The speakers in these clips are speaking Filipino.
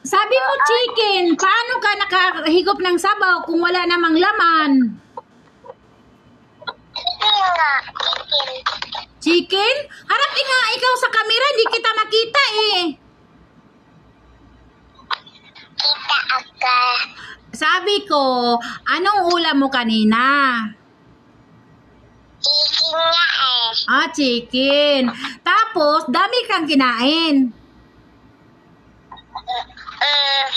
Sabi mo chicken, paano ka nakahigop ng sabaw kung wala namang laman? Chicken nga. Chicken. Chicken? Harap nga ikaw sa camera, hindi kita makita eh. Kita aga. Sabi ko, anong ulam mo kanina? Chicken nga eh. Ah, chicken. Tapos, dami kang kinain.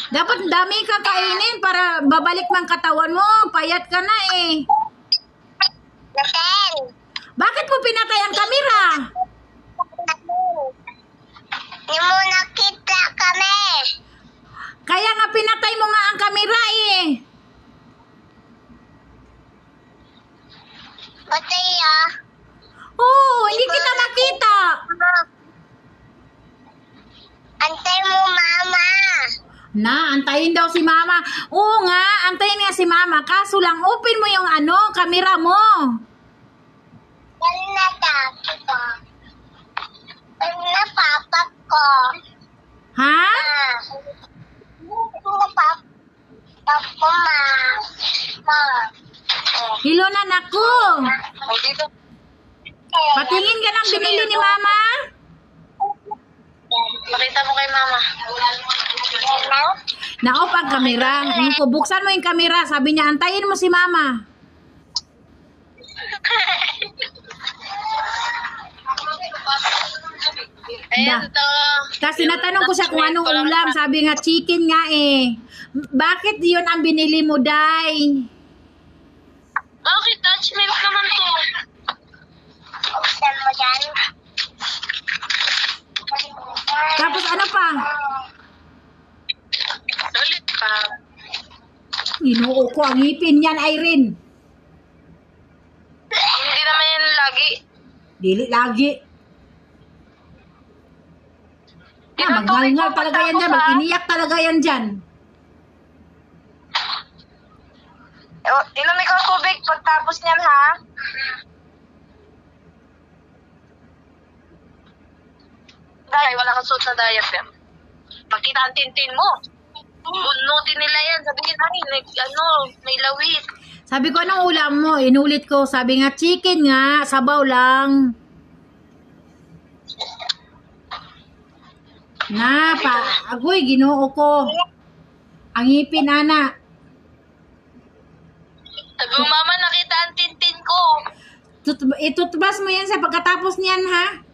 Dapat dami kang kainin para babalik mang katawan mo. Payat ka na eh. Nasen. Bakit mo pinatay ang kamera? Hindi mo nakita kami. Kaya nga pinatay mo nga ang kamera eh. Patay ah. Oo, hindi kita makita. Antay mo mama. Na, antayin daw si mama. Oo nga, antayin nga si mama. Kaso lang, open mo yung kamera mo. Ano na tapo ko? Ano na papa ko? Ha? Ano na papa ko ma? Ma. Hilo na naku. Dito. Patingin ka ng binili ni mama. Makita mo kay mama. Na-off ang kamera. Buksan mo yung kamera. Sabi niya, antayin mo si mama. Ayan Da. to. Kasi natanong ko siya kung anong ulam. Sabi nga, chicken nga eh. Bakit yun ang binili mo, Day? Bakit? Dutch milk naman to. Buksan mo dyan. Tapos ano pa? Ulit pa. Ginoo ko ang ngipin yan, Irene. Hindi naman yan lagi. Dili lagi. Magngal-ngal talaga yan dyan. Mag-iniyak talaga yan dyan. Inom ikaw tubig pagtapos niyan, ha? Dahil wala kang suot na diaper. Pakita ang tintin mo. Bunutin nila yan. Sabihin, ay, may lawit. Sabi ko, anong ulam mo? Inulit ko. Sabi nga, chicken nga. Sabaw lang. Na, agoy, ginoo ko. Ang ngipin, ana. Sabi mo, mama, nakita ang tintin ko. Itutubas mo yan sa pagkatapos niyan, ha?